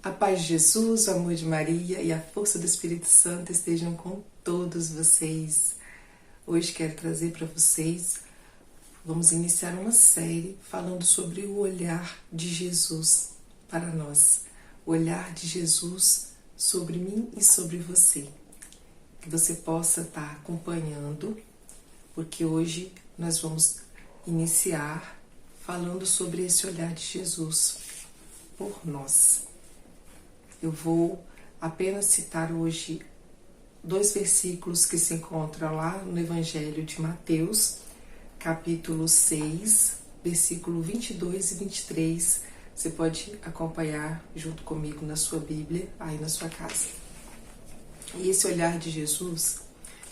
A paz de Jesus, o amor de Maria e a força do Espírito Santo estejam com todos vocês. Hoje quero trazer para vocês, vamos iniciar uma série falando sobre o olhar de Jesus para nós. O olhar de Jesus sobre mim e sobre você. Que você possa estar acompanhando, porque hoje nós vamos iniciar falando sobre esse olhar de Jesus por nós. Eu vou apenas citar hoje 2 versículos que se encontram lá no Evangelho de Mateus, capítulo 6, versículo 22 e 23. Você pode acompanhar junto comigo na sua Bíblia, aí na sua casa. E esse olhar de Jesus,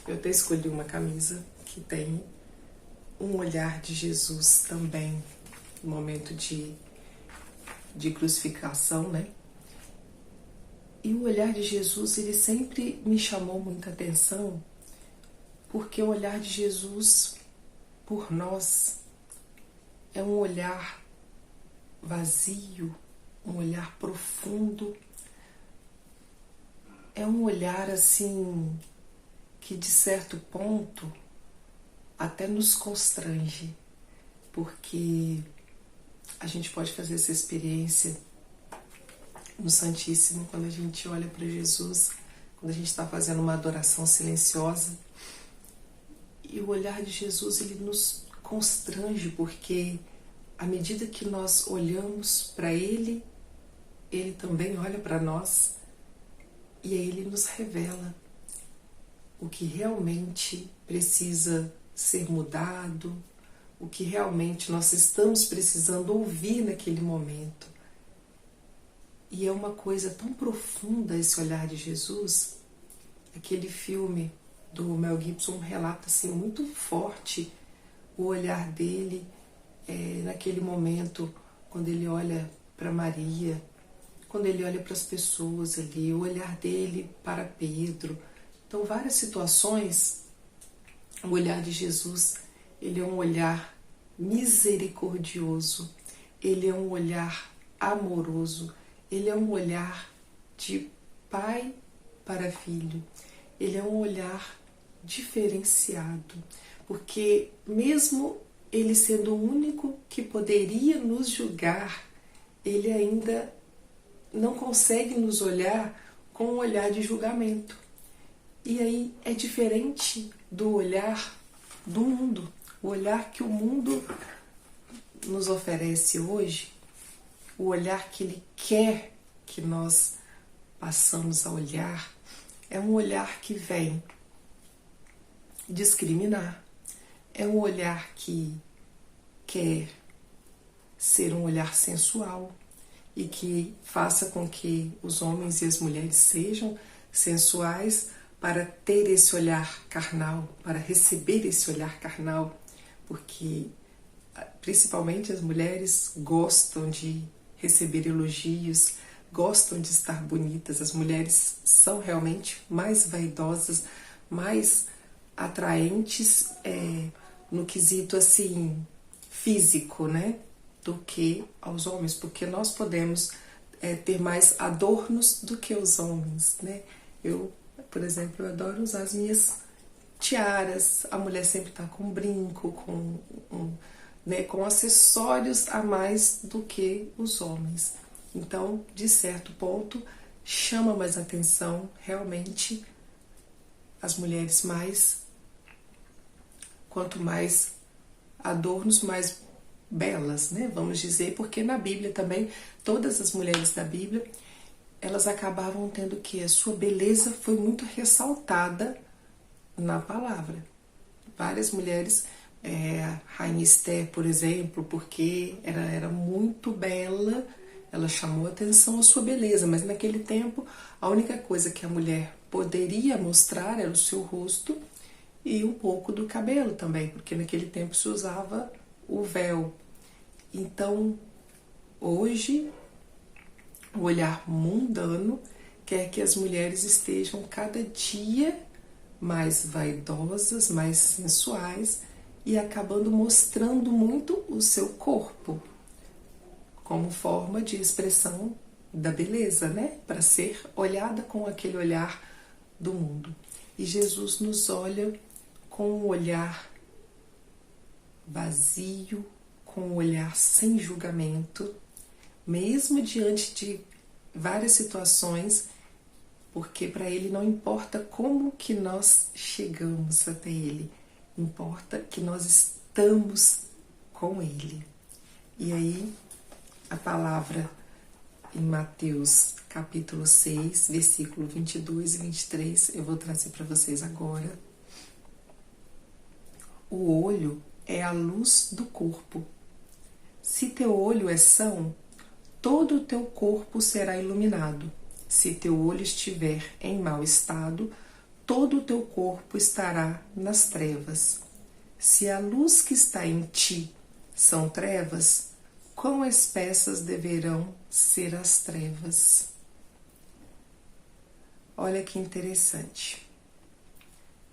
eu até escolhi uma camisa que tem um olhar de Jesus também, no momento de crucificação, né? E o olhar de Jesus, ele sempre me chamou muita atenção, porque o olhar de Jesus por nós é um olhar vazio, um olhar profundo, é um olhar assim que de certo ponto até nos constrange, porque a gente pode fazer essa experiência no Santíssimo, quando a gente olha para Jesus, quando a gente está fazendo uma adoração silenciosa, e o olhar de Jesus, ele nos constrange, porque à medida que nós olhamos para Ele, Ele também olha para nós, e aí Ele nos revela o que realmente precisa ser mudado, o que realmente nós estamos precisando ouvir naquele momento. E é uma coisa tão profunda esse olhar de Jesus. Aquele filme do Mel Gibson relata assim muito forte o olhar dele naquele momento, quando ele olha para Maria, quando ele olha para as pessoas ali, o olhar dele para Pedro. Então, várias situações, o olhar de Jesus, ele é um olhar misericordioso, ele é um olhar amoroso, ele é um olhar de pai para filho. Ele é um olhar diferenciado, porque mesmo ele sendo o único que poderia nos julgar, ele ainda não consegue nos olhar com um olhar de julgamento. E aí é diferente do olhar do mundo, o olhar que o mundo nos oferece hoje, o olhar que ele quer que nós passamos a olhar, é um olhar que vem discriminar, é um olhar que quer ser um olhar sensual e que faça com que os homens e as mulheres sejam sensuais para ter esse olhar carnal, para receber esse olhar carnal, porque principalmente as mulheres gostam de receber elogios, gostam de estar bonitas. As mulheres são realmente mais vaidosas, mais atraentes no quesito assim físico, né, do que aos homens, porque nós podemos ter mais adornos do que os homens, né? Eu, por exemplo, eu adoro usar as minhas tiaras. A mulher sempre está com brinco, com acessórios a mais do que os homens. Então, de certo ponto, chama mais atenção realmente as mulheres quanto mais adornos, mais belas, né? Vamos dizer, porque na Bíblia também, todas as mulheres da Bíblia, elas acabavam tendo que a sua beleza foi muito ressaltada na palavra. Várias mulheres, Rainha Esther, por exemplo, porque era muito bela, ela chamou atenção a sua beleza, mas naquele tempo a única coisa que a mulher poderia mostrar era o seu rosto e um pouco do cabelo também, porque naquele tempo se usava o véu. Então, hoje, o olhar mundano quer que as mulheres estejam cada dia mais vaidosas, mais sensuais e acabando mostrando muito o seu corpo como forma de expressão da beleza, né? Para ser olhada com aquele olhar do mundo. E Jesus nos olha com um olhar vazio, com um olhar sem julgamento, mesmo diante de várias situações, porque para Ele não importa como que nós chegamos até Ele, importa que nós estamos com Ele. E aí, a palavra em Mateus capítulo 6, versículo 22 e 23, eu vou trazer para vocês agora. O olho é a luz do corpo. Se teu olho é são, todo o teu corpo será iluminado. Se teu olho estiver em mau estado, todo o teu corpo estará nas trevas. Se a luz que está em ti são trevas, quão espessas deverão ser as trevas? Olha que interessante.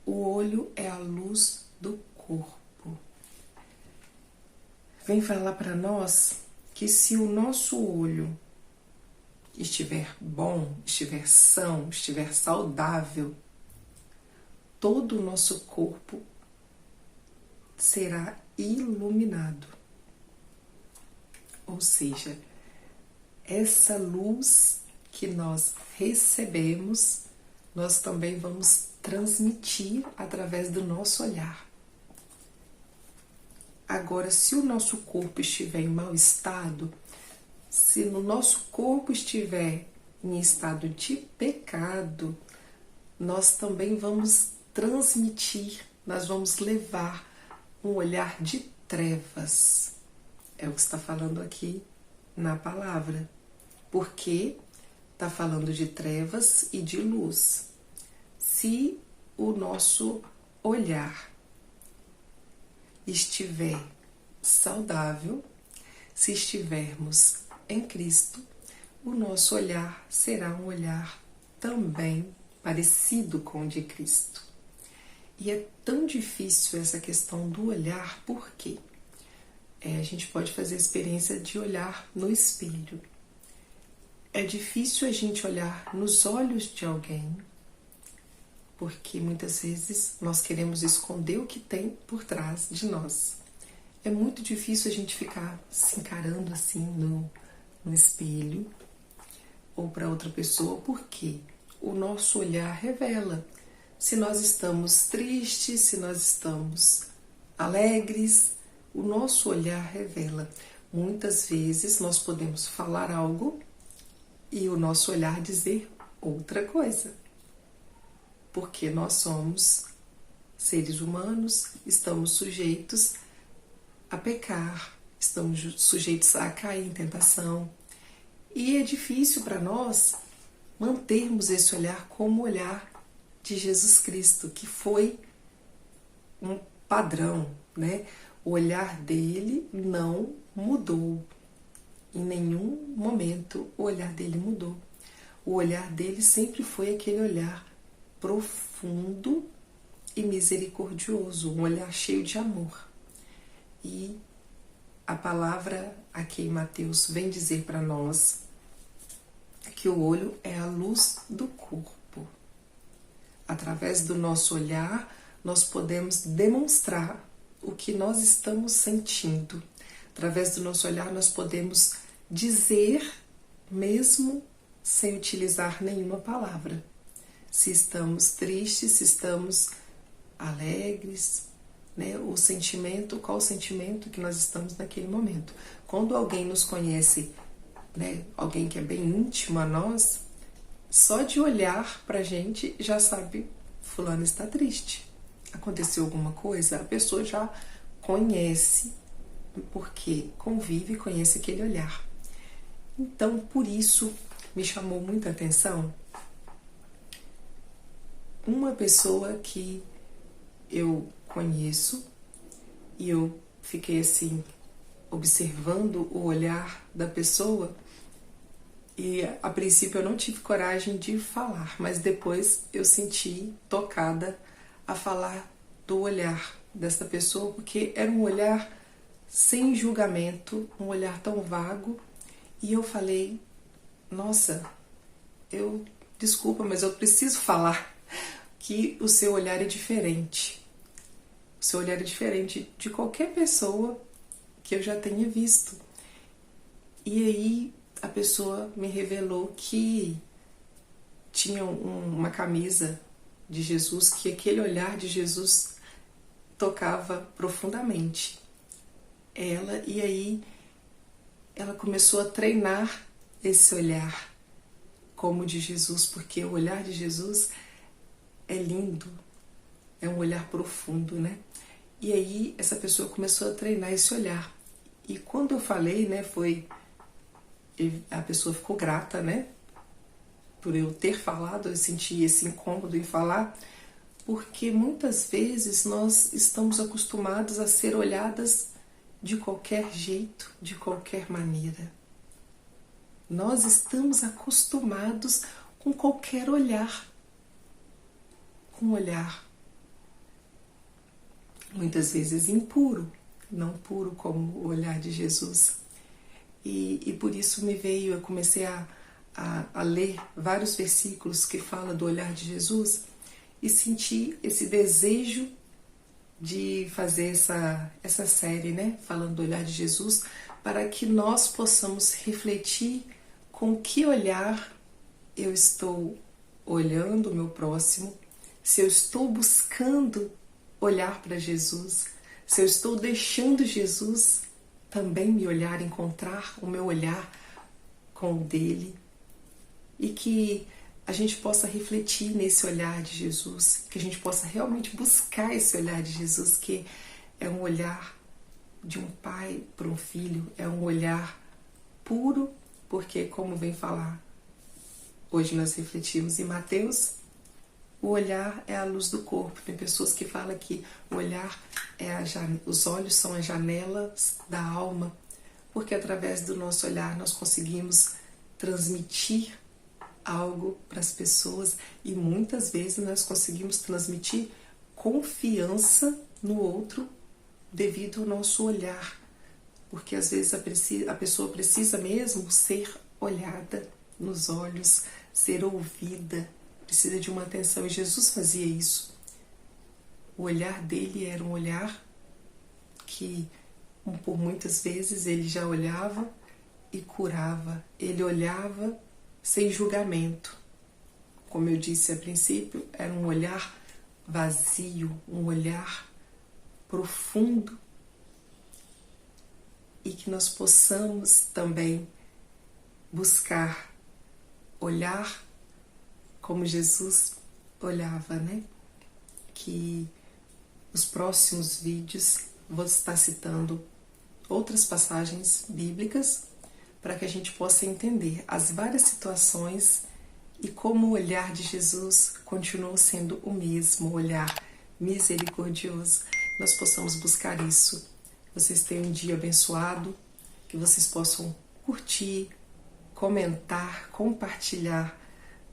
O olho é a luz do corpo. Vem falar para nós que se o nosso olho estiver bom, estiver são, estiver saudável, todo o nosso corpo será iluminado. Ou seja, essa luz que nós recebemos, nós também vamos transmitir através do nosso olhar. Agora, se o nosso corpo estiver em mau estado, se no nosso corpo estiver em estado de pecado, nós também vamos transmitir, nós vamos levar um olhar de trevas. É o que está falando aqui na palavra. Porque está falando de trevas e de luz. Se o nosso olhar estiver saudável, se estivermos em Cristo, o nosso olhar será um olhar também parecido com o de Cristo. E é tão difícil essa questão do olhar, porque a gente pode fazer a experiência de olhar no espelho. É difícil a gente olhar nos olhos de alguém, porque muitas vezes nós queremos esconder o que tem por trás de nós. É muito difícil a gente ficar se encarando assim no espelho ou para outra pessoa, porque o nosso olhar revela se nós estamos tristes, se nós estamos alegres. O nosso olhar revela. Muitas vezes nós podemos falar algo e o nosso olhar dizer outra coisa. Porque nós somos seres humanos, estamos sujeitos a pecar, estamos sujeitos a cair em tentação. E é difícil para nós mantermos esse olhar como o olhar de Jesus Cristo, que foi um padrão, né? O olhar dele não mudou. Em nenhum momento o olhar dele mudou. O olhar dele sempre foi aquele olhar profundo e misericordioso, um olhar cheio de amor. E a palavra aqui em Mateus vem dizer para nós que o olho é a luz do corpo. Através do nosso olhar, nós podemos demonstrar o que nós estamos sentindo. Através do nosso olhar, nós podemos dizer, mesmo sem utilizar nenhuma palavra. Se estamos tristes, se estamos alegres, né? O sentimento, qual o sentimento que nós estamos naquele momento. Quando alguém nos conhece, né? Alguém que é bem íntimo a nós, só de olhar pra gente já sabe, fulano está triste. Aconteceu alguma coisa, a pessoa já conhece, porque convive e conhece aquele olhar. Então, por isso, me chamou muita atenção uma pessoa que eu conheço e eu fiquei assim, observando o olhar da pessoa e a princípio eu não tive coragem de falar, mas depois eu senti tocada a falar do olhar dessa pessoa, porque era um olhar sem julgamento, um olhar tão vago, e eu falei nossa, desculpa, mas eu preciso falar que o seu olhar é diferente. O seu olhar é diferente de qualquer pessoa que eu já tenha visto. E aí a pessoa me revelou que tinha uma camisa de Jesus, que aquele olhar de Jesus tocava profundamente ela, e aí ela começou a treinar esse olhar como o de Jesus, porque o olhar de Jesus é lindo, é um olhar profundo, né? E aí essa pessoa começou a treinar esse olhar. E quando eu falei, né, a pessoa ficou grata, né, por eu ter falado. Eu senti esse incômodo em falar, porque muitas vezes nós estamos acostumados a ser olhadas de qualquer jeito, de qualquer maneira. Nós estamos acostumados com qualquer olhar, com um olhar muitas vezes impuro, não puro como o olhar de Jesus. E por isso eu comecei a ler vários versículos que falam do olhar de Jesus e senti esse desejo de fazer essa série, né, falando do olhar de Jesus, para que nós possamos refletir com que olhar eu estou olhando o meu próximo, se eu estou buscando olhar para Jesus, se eu estou deixando Jesus também me olhar, encontrar o meu olhar com o dele, e que a gente possa refletir nesse olhar de Jesus, que a gente possa realmente buscar esse olhar de Jesus, que é um olhar de um pai para um filho, é um olhar puro, porque, como vem falar, hoje nós refletimos em Mateus, o olhar é a luz do corpo. Tem pessoas que falam que o olhar os olhos são as janelas da alma, porque através do nosso olhar nós conseguimos transmitir algo para as pessoas, e muitas vezes nós conseguimos transmitir confiança no outro devido ao nosso olhar, porque às vezes a pessoa precisa mesmo ser olhada nos olhos, ser ouvida, precisa de uma atenção, e Jesus fazia isso. O olhar dele era um olhar que por muitas vezes ele já olhava e curava, ele olhava sem julgamento. Como eu disse a princípio, era um olhar vazio, um olhar profundo, e que nós possamos também buscar olhar como Jesus olhava, né? Que nos próximos vídeos vou estar citando outras passagens bíblicas para que a gente possa entender as várias situações e como o olhar de Jesus continuou sendo o mesmo, olhar misericordioso. Nós possamos buscar isso. Vocês tenham um dia abençoado, que vocês possam curtir, comentar, compartilhar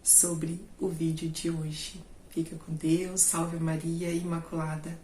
sobre o vídeo de hoje. Fica com Deus, salve Maria Imaculada.